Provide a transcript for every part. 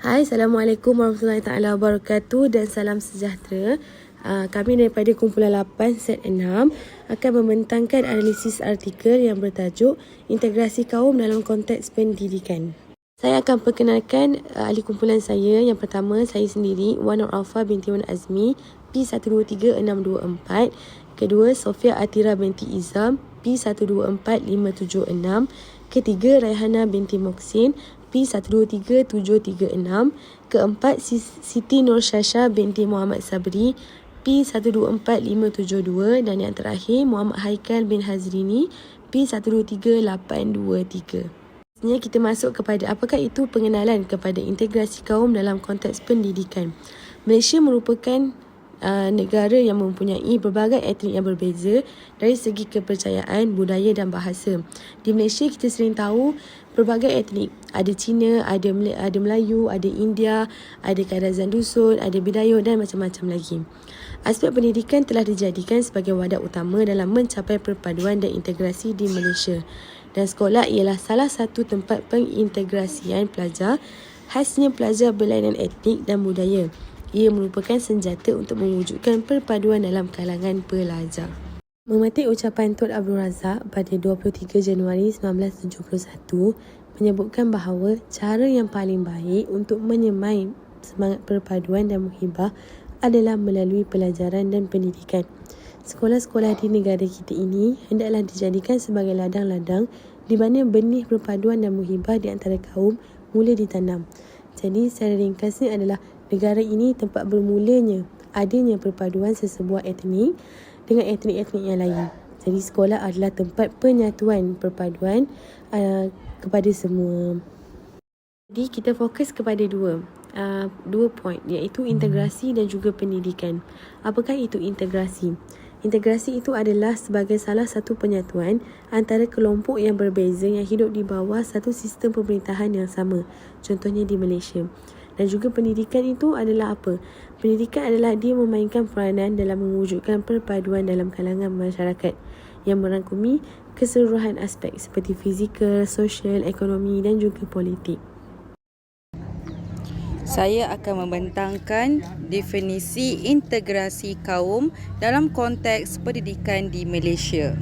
Hai, Assalamualaikum warahmatullahi taala wabarakatuh dan salam sejahtera. Kami daripada kumpulan 8 set 6 akan membentangkan analisis artikel yang bertajuk Integrasi Kaum dalam Konteks Pendidikan. Saya akan perkenalkan ahli kumpulan saya. Yang pertama, saya sendiri, Wan Nur Alfa binti Wan Azmi, P123624. Kedua, Sofia Atira binti Izam, P124576. Ketiga, Raihana binti Moksin, P123736. Keempat, Siti Nur Syasha binti Muhammad Sabri, P124572. Dan yang terakhir, Muhammad Haikal bin Hazrini, P123823. Sebenarnya kita masuk kepada apakah itu pengenalan kepada integrasi kaum dalam konteks pendidikan. Malaysia merupakan negara yang mempunyai berbagai etnik yang berbeza dari segi kepercayaan, budaya dan bahasa. Di Malaysia kita sering tahu berbagai etnik. Ada Cina, ada Melayu, ada India, ada Kadazan Dusun, ada Bidayuh dan macam-macam lagi. Aspek pendidikan telah dijadikan sebagai wadah utama dalam mencapai perpaduan dan integrasi di Malaysia. Dan sekolah ialah salah satu tempat pengintegrasian pelajar, khasnya pelajar berlainan etnik dan budaya. Ia merupakan senjata untuk mewujudkan perpaduan dalam kalangan pelajar. Memetik ucapan Tun Abdul Razak pada 23 Januari 1971 menyebutkan bahawa cara yang paling baik untuk menyemai semangat perpaduan dan muhibah adalah melalui pelajaran dan pendidikan. Sekolah-sekolah di negara kita ini hendaklah dijadikan sebagai ladang-ladang di mana benih perpaduan dan muhibah di antara kaum mula ditanam. Jadi secara ringkasnya adalah negara ini tempat bermulanya adanya perpaduan sesebuah etnik dengan etnik-etnik yang lain. Jadi sekolah adalah tempat penyatuan perpaduan kepada semua. Jadi kita fokus kepada dua poin, iaitu integrasi dan juga pendidikan. Apakah itu integrasi? Integrasi itu adalah sebagai salah satu penyatuan antara kelompok yang berbeza yang hidup di bawah satu sistem pemerintahan yang sama. Contohnya di Malaysia. Dan juga pendidikan itu adalah apa? Pendidikan adalah dia memainkan peranan dalam mewujudkan perpaduan dalam kalangan masyarakat yang merangkumi keseluruhan aspek seperti fizikal, sosial, ekonomi dan juga politik. Saya akan membentangkan definisi integrasi kaum dalam konteks pendidikan di Malaysia.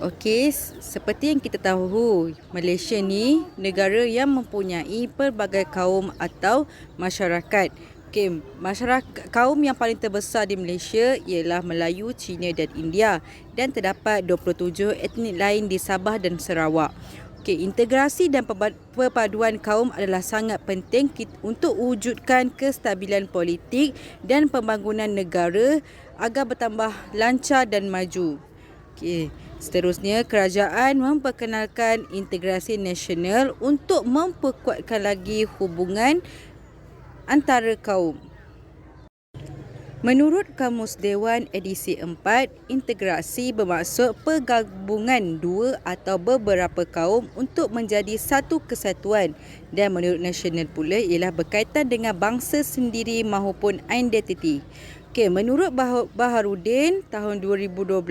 Okey, seperti yang kita tahu, Malaysia ni negara yang mempunyai pelbagai kaum atau masyarakat. Okey, masyarakat kaum yang paling terbesar di Malaysia ialah Melayu, Cina dan India, dan terdapat 27 etnik lain di Sabah dan Sarawak. Okey, integrasi dan perpaduan kaum adalah sangat penting untuk wujudkan kestabilan politik dan pembangunan negara agar bertambah lancar dan maju. Okey, seterusnya kerajaan memperkenalkan integrasi nasional untuk memperkuatkan lagi hubungan antara kaum. Menurut Kamus Dewan edisi 4, integrasi bermaksud pergabungan dua atau beberapa kaum untuk menjadi satu kesatuan, dan menurut nasional pula ialah berkaitan dengan bangsa sendiri maupun identiti. Okey, menurut Baharudin tahun 2012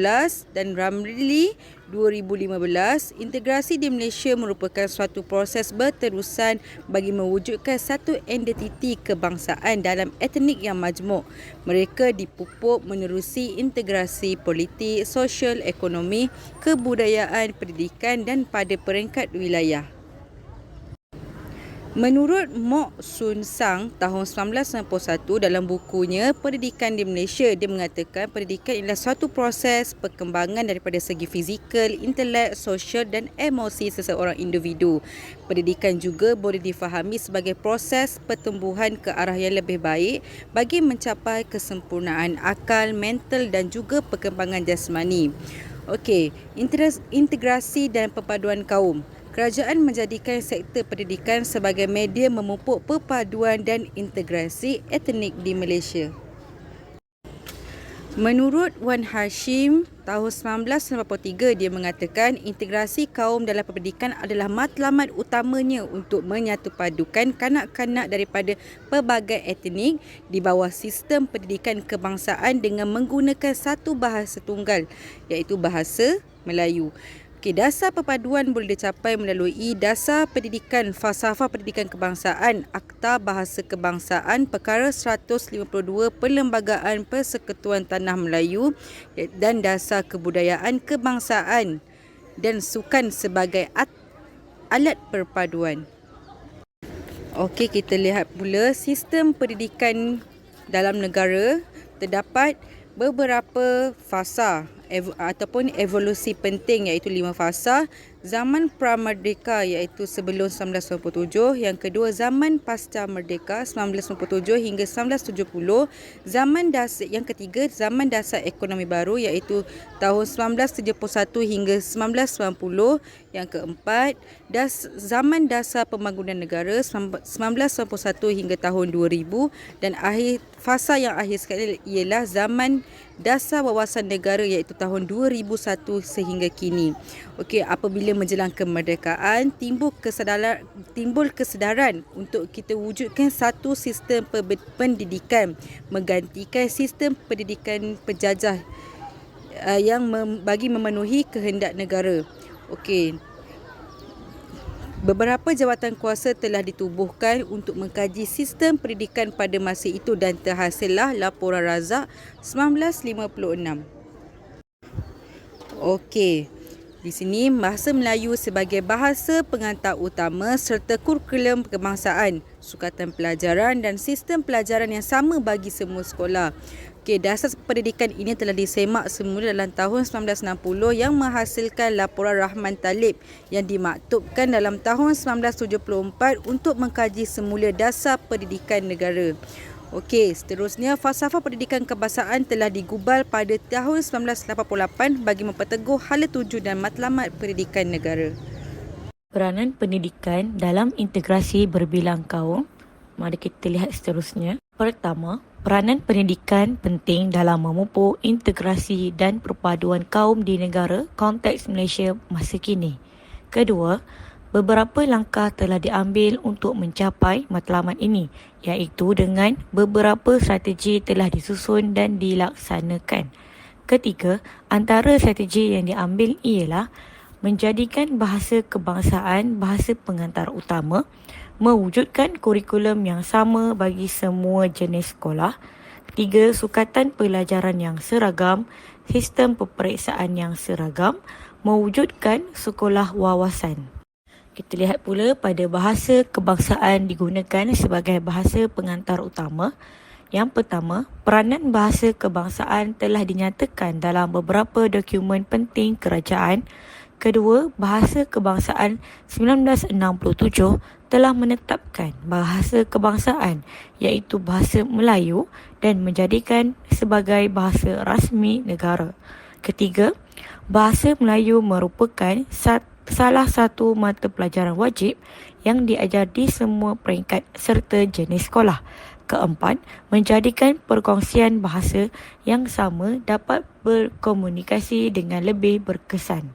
dan Ramli 2015, integrasi di Malaysia merupakan suatu proses berterusan bagi mewujudkan satu identiti kebangsaan dalam etnik yang majmuk. Mereka dipupuk menerusi integrasi politik, sosial, ekonomi, kebudayaan, pendidikan dan pada peringkat wilayah. Menurut Mok Sun Sang tahun 1991 dalam bukunya Pendidikan di Malaysia, dia mengatakan pendidikan ialah suatu proses perkembangan daripada segi fizikal, intelek, sosial dan emosi seseorang individu. Pendidikan juga boleh difahami sebagai proses pertumbuhan ke arah yang lebih baik bagi mencapai kesempurnaan akal, mental dan juga perkembangan jasmani. Okey, integrasi dan perpaduan kaum. Kerajaan menjadikan sektor pendidikan sebagai media memupuk perpaduan dan integrasi etnik di Malaysia. Menurut Wan Hashim tahun 1993, dia mengatakan integrasi kaum dalam pendidikan adalah matlamat utamanya untuk menyatupadukan kanak-kanak daripada pelbagai etnik di bawah sistem pendidikan kebangsaan dengan menggunakan satu bahasa tunggal, iaitu bahasa Melayu. Okey, dasar perpaduan boleh dicapai melalui dasar pendidikan falsafah pendidikan kebangsaan, Akta Bahasa Kebangsaan, perkara 152 Perlembagaan Persekutuan Tanah Melayu dan dasar kebudayaan kebangsaan dan sukan sebagai alat perpaduan. Okey, kita lihat pula sistem pendidikan dalam negara. Terdapat beberapa fasa ataupun evolusi penting iaitu 5 fasa. Zaman pra-merdeka iaitu sebelum 1997, yang kedua zaman pasca merdeka 1997 hingga 1970, yang ketiga zaman dasar ekonomi baru iaitu tahun 1971 hingga 1990, yang keempat zaman dasar pembangunan negara 1991 hingga tahun 2000, dan fasa yang akhir sekali ialah zaman dasar wawasan negara iaitu tahun 2001 sehingga kini. Okey, apabila menjelang kemerdekaan timbul kesedaran untuk kita wujudkan satu sistem pendidikan menggantikan sistem pendidikan penjajah yang bagi memenuhi kehendak negara. Okey. Beberapa jawatan kuasa telah ditubuhkan untuk mengkaji sistem pendidikan pada masa itu dan terhasillah Laporan Razak 1956. Okey. Di sini bahasa Melayu sebagai bahasa pengantar utama serta kurikulum kebangsaan, sukatan pelajaran dan sistem pelajaran yang sama bagi semua sekolah. Okey, dasar pendidikan ini telah disemak semula dalam tahun 1960 yang menghasilkan Laporan Rahman Talib yang dimaktubkan dalam tahun 1974 untuk mengkaji semula dasar pendidikan negara. Okey, seterusnya falsafah pendidikan kebangsaan telah digubal pada tahun 1988 bagi memperteguh hala tuju dan matlamat pendidikan negara. Peranan pendidikan dalam integrasi berbilang kaum. Mari kita lihat seterusnya. Pertama, peranan pendidikan penting dalam memupuk integrasi dan perpaduan kaum di negara konteks Malaysia masa kini. Kedua, beberapa langkah telah diambil untuk mencapai matlamat ini, iaitu dengan beberapa strategi telah disusun dan dilaksanakan. Ketiga, antara strategi yang diambil ialah menjadikan bahasa kebangsaan bahasa pengantar utama, mewujudkan kurikulum yang sama bagi semua jenis sekolah. Ketiga, sukatan pelajaran yang seragam, sistem peperiksaan yang seragam, mewujudkan sekolah wawasan. Kita lihat pula pada bahasa kebangsaan digunakan sebagai bahasa pengantar utama. Yang pertama, peranan bahasa kebangsaan telah dinyatakan dalam beberapa dokumen penting kerajaan. Kedua, bahasa kebangsaan 1967 telah menetapkan bahasa kebangsaan iaitu bahasa Melayu dan menjadikan sebagai bahasa rasmi negara. Ketiga, bahasa Melayu merupakan salah satu mata pelajaran wajib yang diajar di semua peringkat serta jenis sekolah. Keempat, menjadikan perkongsian bahasa yang sama dapat berkomunikasi dengan lebih berkesan.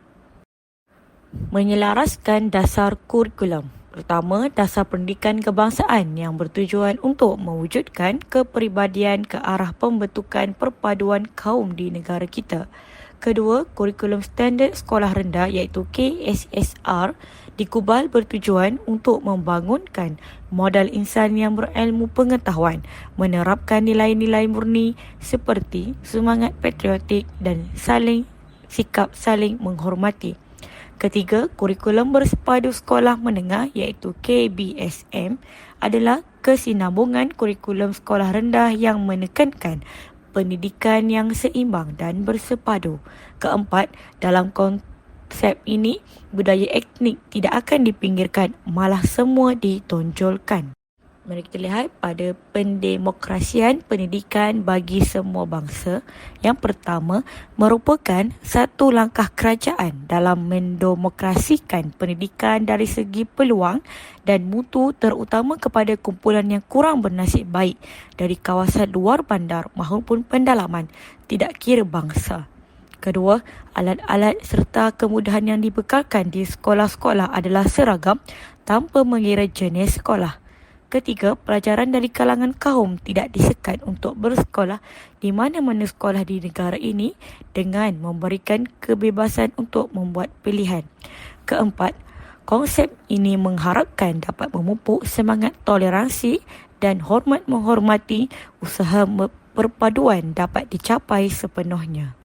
Menyelaraskan dasar kurikulum. Pertama, dasar pendidikan kebangsaan yang bertujuan untuk mewujudkan kepribadian ke arah pembentukan perpaduan kaum di negara kita. Kedua, kurikulum standard sekolah rendah iaitu KSSR dikubal bertujuan untuk membangunkan modal insan yang berilmu pengetahuan, menerapkan nilai-nilai murni seperti semangat patriotik dan sikap saling menghormati. Ketiga, kurikulum bersepadu sekolah menengah iaitu KBSM adalah kesinambungan kurikulum sekolah rendah yang menekankan pendidikan yang seimbang dan bersepadu. Keempat, dalam konsep ini, budaya etnik tidak akan dipinggirkan, malah semua ditonjolkan. Mari kita lihat pada pendemokrasian pendidikan bagi semua bangsa. Yang pertama, merupakan satu langkah kerajaan dalam mendemokrasikan pendidikan dari segi peluang dan mutu, terutama kepada kumpulan yang kurang bernasib baik dari kawasan luar bandar maupun pendalaman, tidak kira bangsa. Kedua, alat-alat serta kemudahan yang dibekalkan di sekolah-sekolah adalah seragam tanpa mengira jenis sekolah. Ketiga, pelajaran dari kalangan kaum tidak disekat untuk bersekolah di mana-mana sekolah di negara ini dengan memberikan kebebasan untuk membuat pilihan. Keempat, konsep ini mengharapkan dapat memupuk semangat toleransi dan hormat menghormati usaha perpaduan dapat dicapai sepenuhnya.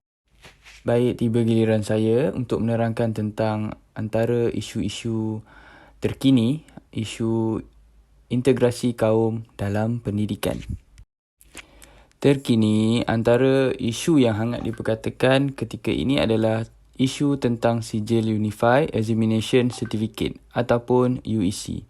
Baik, tiba giliran saya untuk menerangkan tentang antara isu-isu terkini, isu integrasi kaum dalam pendidikan. Terkini, antara isu yang hangat diperkatakan ketika ini adalah isu tentang sijil Unified Examination Certificate ataupun UEC.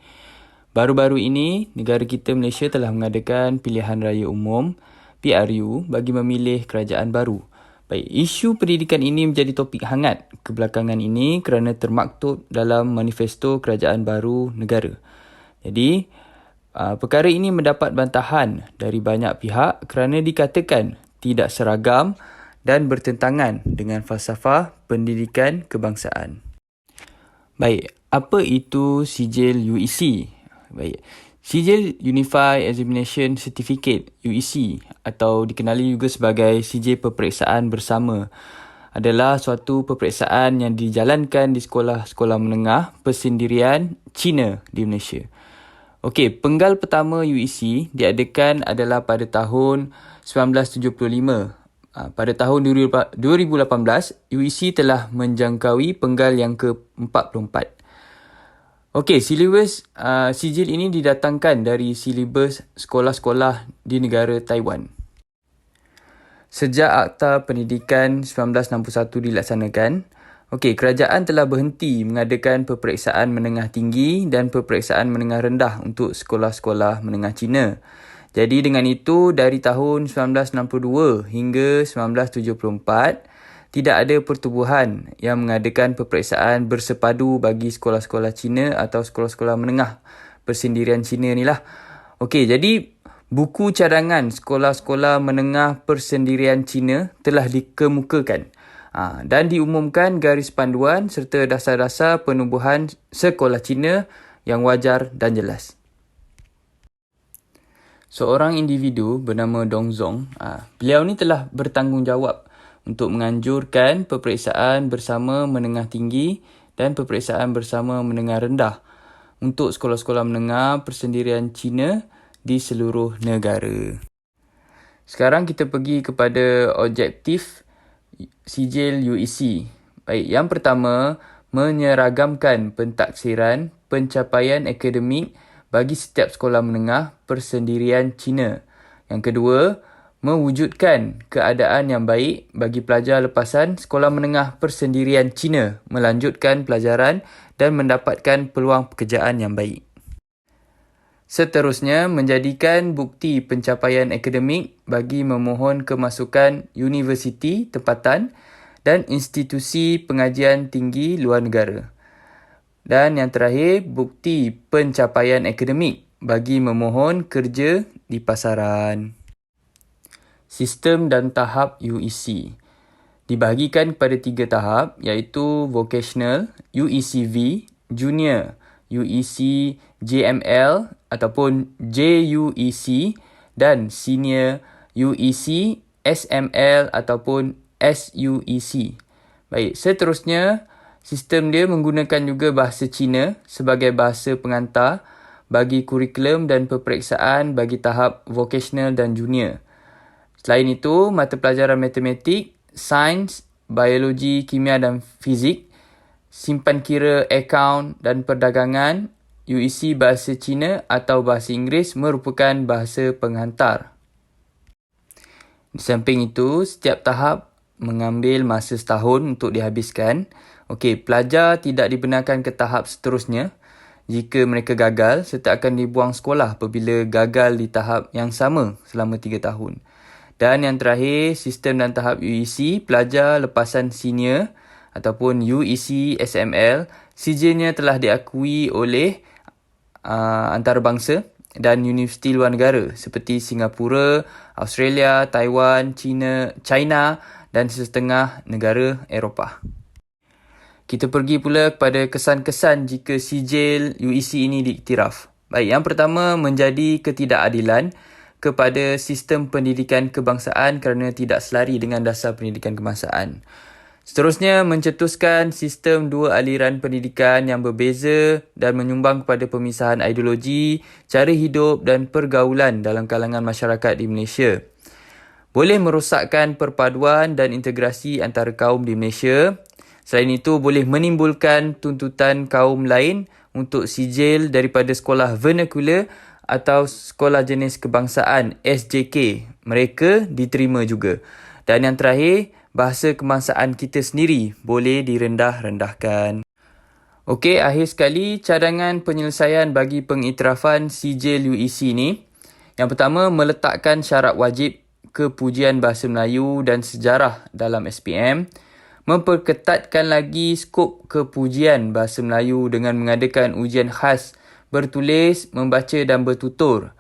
Baru-baru ini, negara kita Malaysia telah mengadakan pilihan raya umum PRU bagi memilih kerajaan baru. Baik, isu pendidikan ini menjadi topik hangat kebelakangan ini kerana termaktub dalam manifesto kerajaan baru negara. Jadi, perkara ini mendapat bantahan dari banyak pihak kerana dikatakan tidak seragam dan bertentangan dengan falsafah pendidikan kebangsaan. Baik, apa itu sijil UEC? Baik, sijil Unified Examination Certificate UEC atau dikenali juga sebagai sijil peperiksaan bersama adalah suatu peperiksaan yang dijalankan di sekolah-sekolah menengah persendirian Cina di Malaysia. Okey, penggal pertama UEC diadakan adalah pada tahun 1975. Pada tahun 2018, UEC telah menjangkaui penggal yang ke-44. Okey, silibus sijil ini didatangkan dari silibus sekolah-sekolah di negara Taiwan. Sejak Akta Pendidikan 1961 dilaksanakan, kerajaan telah berhenti mengadakan peperiksaan menengah tinggi dan peperiksaan menengah rendah untuk sekolah-sekolah menengah Cina. Jadi dengan itu, dari tahun 1962 hingga 1974, tidak ada pertubuhan yang mengadakan peperiksaan bersepadu bagi sekolah-sekolah Cina atau sekolah-sekolah menengah persendirian Cina ni lah. Jadi buku cadangan sekolah-sekolah menengah persendirian Cina telah dikemukakan. Dan diumumkan garis panduan serta dasar-dasar penubuhan sekolah Cina yang wajar dan jelas. Seorang individu bernama Dong Zong, beliau ni telah bertanggungjawab untuk menganjurkan peperiksaan bersama menengah tinggi dan peperiksaan bersama menengah rendah untuk sekolah-sekolah menengah persendirian Cina di seluruh negara. Sekarang kita pergi kepada objektif sijil UEC. Baik, yang pertama, menyeragamkan pentaksiran pencapaian akademik bagi setiap sekolah menengah persendirian Cina. Yang kedua, mewujudkan keadaan yang baik bagi pelajar lepasan sekolah menengah persendirian Cina melanjutkan pelajaran dan mendapatkan peluang pekerjaan yang baik. Seterusnya, menjadikan bukti pencapaian akademik bagi memohon kemasukan universiti tempatan dan institusi pengajian tinggi luar negara. Dan yang terakhir, bukti pencapaian akademik bagi memohon kerja di pasaran. Sistem dan tahap UEC dibahagikan kepada 3 tahap iaitu Vocational, UECV, Junior, UEC JML ataupun JUEC dan Senior UEC SML ataupun SUEC. Baik, seterusnya sistem dia menggunakan juga bahasa Cina sebagai bahasa pengantar bagi kurikulum dan peperiksaan bagi tahap vocational dan junior. Selain itu, mata pelajaran matematik, sains, biologi, kimia dan fizik, simpan kira, akaun dan perdagangan, UEC bahasa Cina atau bahasa Inggeris merupakan bahasa penghantar. Di samping itu, setiap tahap mengambil masa setahun untuk dihabiskan. Pelajar tidak dibenarkan ke tahap seterusnya jika mereka gagal serta akan dibuang sekolah apabila gagal di tahap yang sama selama 3 tahun. Dan yang terakhir, sistem dan tahap UEC, pelajar lepasan senior ataupun UEC SML, sijilnya telah diakui oleh antarabangsa dan universiti luar negara seperti Singapura, Australia, Taiwan, China dan setengah negara Eropah. Kita pergi pula kepada kesan-kesan jika sijil UEC ini diiktiraf. Baik, yang pertama menjadi ketidakadilan kepada sistem pendidikan kebangsaan kerana tidak selari dengan dasar pendidikan kebangsaan. Seterusnya, mencetuskan sistem dua aliran pendidikan yang berbeza dan menyumbang kepada pemisahan ideologi, cara hidup dan pergaulan dalam kalangan masyarakat di Malaysia. Boleh merosakkan perpaduan dan integrasi antara kaum di Malaysia. Selain itu, boleh menimbulkan tuntutan kaum lain untuk sijil daripada sekolah vernacular atau sekolah jenis kebangsaan SJK. Mereka diterima juga. Dan yang terakhir, bahasa kebangsaan kita sendiri boleh direndah-rendahkan. Okey, akhir sekali cadangan penyelesaian bagi pengiktirafan sijil UEC ni. Yang pertama, meletakkan syarat wajib kepujian bahasa Melayu dan sejarah dalam SPM. Memperketatkan lagi skop kepujian bahasa Melayu dengan mengadakan ujian khas bertulis, membaca dan bertutur.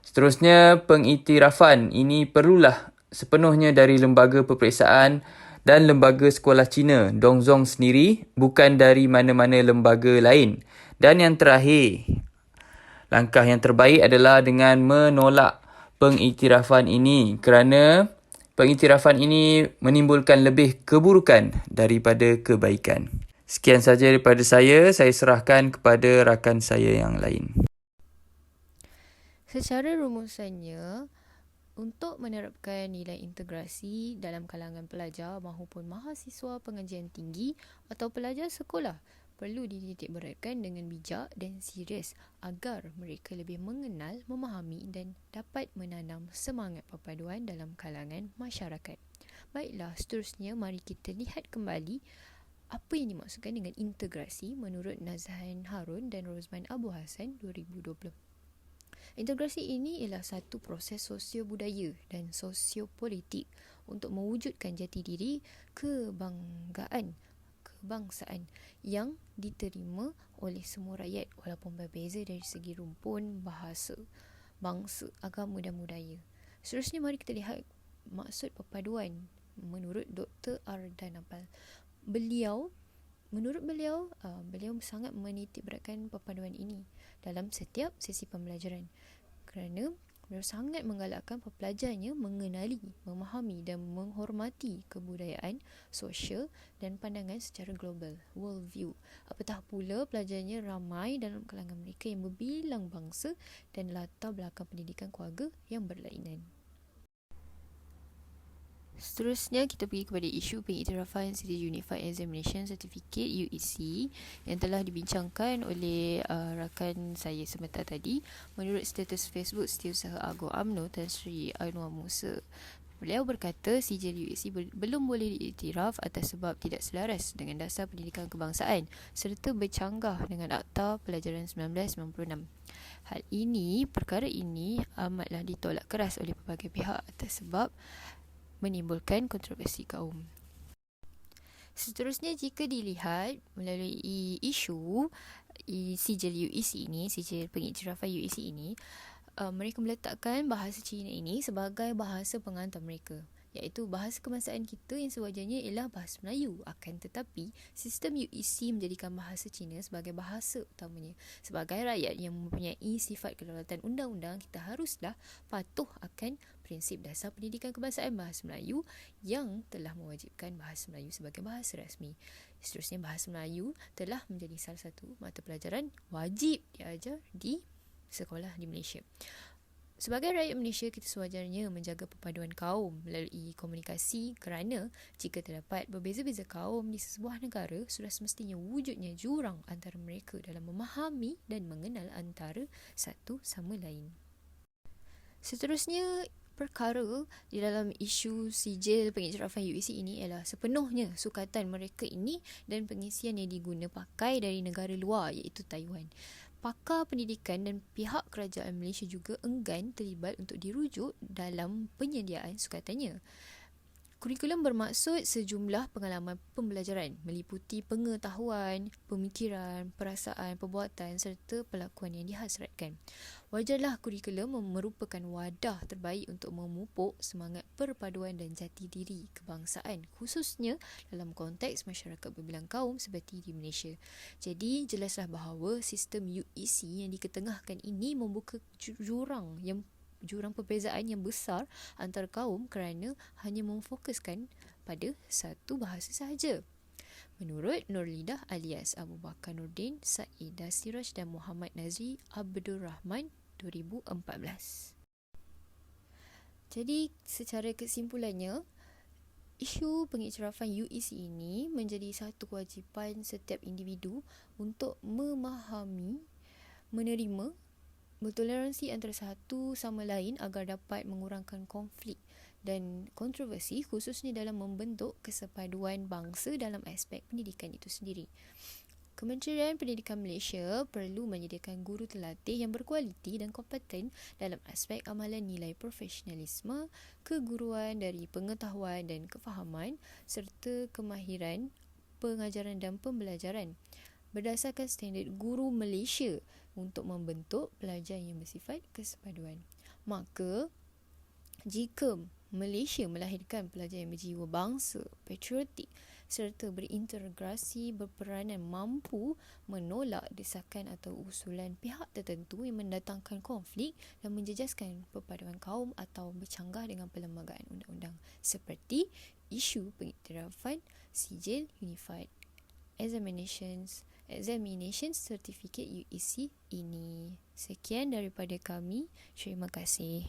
Seterusnya, pengiktirafan ini perlulah sepenuhnya dari lembaga peperiksaan dan lembaga sekolah Cina Dongzong sendiri, bukan dari mana-mana lembaga lain. Dan yang terakhir, langkah yang terbaik adalah dengan menolak pengiktirafan ini kerana pengiktirafan ini menimbulkan lebih keburukan daripada kebaikan. Sekian saja daripada saya serahkan kepada rakan saya yang lain. Secara rumusannya, untuk menerapkan nilai integrasi dalam kalangan pelajar maupun mahasiswa pengajian tinggi atau pelajar sekolah perlu dititikberatkan dengan bijak dan serius agar mereka lebih mengenal, memahami dan dapat menanam semangat perpaduan dalam kalangan masyarakat. Baiklah, seterusnya mari kita lihat kembali apa yang dimaksudkan dengan integrasi menurut Nazhan Harun dan Rozman Abu Hassan 2020. Integrasi ini ialah satu proses sosio-budaya dan sosiopolitik untuk mewujudkan jati diri kebangsaan yang diterima oleh semua rakyat walaupun berbeza dari segi rumpun, bahasa, bangsa, agama dan budaya. Seterusnya mari kita lihat maksud perpaduan menurut Dr. Ardan Apal. Beliau sangat menitikberatkan perpaduan ini dalam setiap sesi pembelajaran kerana beliau sangat menggalakkan pelajarnya mengenali, memahami dan menghormati kebudayaan, sosial dan pandangan secara global, world view. Apatah pula pelajarnya ramai dalam kalangan mereka yang berbilang bangsa dan latar belakang pendidikan keluarga yang berlainan. Seterusnya kita pergi kepada isu pengiktirafan City Unified Examination Certificate UEC yang telah dibincangkan oleh rakan saya sebentar tadi. Menurut status Facebook Setiausaha Agung UMNO Tan Sri Anwar Musa, beliau berkata sijil UEC belum boleh diiktiraf atas sebab tidak selaras dengan dasar pendidikan kebangsaan serta bercanggah dengan Akta Pelajaran 1996. Perkara ini amatlah ditolak keras oleh pelbagai pihak atas sebab menimbulkan kontroversi kaum. Seterusnya, jika dilihat melalui isu sijil UEC ini, sijil pengiktirafan UEC ini, mereka meletakkan bahasa Cina ini sebagai bahasa pengantar mereka, iaitu bahasa kebangsaan kita yang sewajarnya ialah bahasa Melayu. Akan tetapi, sistem UEC menjadikan bahasa Cina sebagai bahasa utamanya. Sebagai rakyat yang mempunyai sifat kedaulatan undang-undang, kita haruslah patuh akan prinsip dasar pendidikan kebangsaan bahasa Melayu yang telah mewajibkan bahasa Melayu sebagai bahasa rasmi. Seterusnya, bahasa Melayu telah menjadi salah satu mata pelajaran wajib diajar di sekolah di Malaysia. Sebagai rakyat Malaysia, kita sewajarnya menjaga perpaduan kaum melalui komunikasi kerana jika terdapat berbeza-beza kaum di sebuah negara, sudah semestinya wujudnya jurang antara mereka dalam memahami dan mengenal antara satu sama lain. Seterusnya, perkara di dalam isu sijil pengiktirafan UEC ini ialah sepenuhnya sukatan mereka ini dan pengisian yang diguna pakai dari negara luar iaitu Taiwan. Pakar pendidikan dan pihak kerajaan Malaysia juga enggan terlibat untuk dirujuk dalam penyediaan sukatannya. Kurikulum bermaksud sejumlah pengalaman pembelajaran meliputi pengetahuan, pemikiran, perasaan, perbuatan serta pelakuan yang dihasratkan. Wajarlah kurikulum merupakan wadah terbaik untuk memupuk semangat perpaduan dan jati diri kebangsaan, khususnya dalam konteks masyarakat berbilang kaum seperti di Malaysia. Jadi jelaslah bahawa sistem UEC yang diketengahkan ini membuka jurang perbezaan yang besar antara kaum kerana hanya memfokuskan pada satu bahasa sahaja. Menurut Nurlidah alias Abu Bakar Nordin, Saeedah Siraj dan Muhammad Nazri Abdul Rahman 2014. Jadi secara kesimpulannya, isu pengiktirafan UEC ini menjadi satu kewajipan setiap individu untuk memahami, menerima, bertoleransi antara satu sama lain agar dapat mengurangkan konflik dan kontroversi khususnya dalam membentuk kesepaduan bangsa dalam aspek pendidikan itu sendiri. Kementerian Pendidikan Malaysia perlu menyediakan guru terlatih yang berkualiti dan kompeten dalam aspek amalan nilai profesionalisme, keguruan dari pengetahuan dan kefahaman serta kemahiran pengajaran dan pembelajaran berdasarkan standard guru Malaysia untuk membentuk pelajar yang bersifat kesepaduan. Maka, jika Malaysia melahirkan pelajar yang berjiwa bangsa, patriotik serta berintegrasi berperanan mampu menolak desakan atau usulan pihak tertentu yang mendatangkan konflik dan menjejaskan perpaduan kaum atau bercanggah dengan perlembagaan undang-undang seperti isu pengiktirafan sijil Unified Examination Certificate UEC ini. Sekian daripada kami. Terima kasih.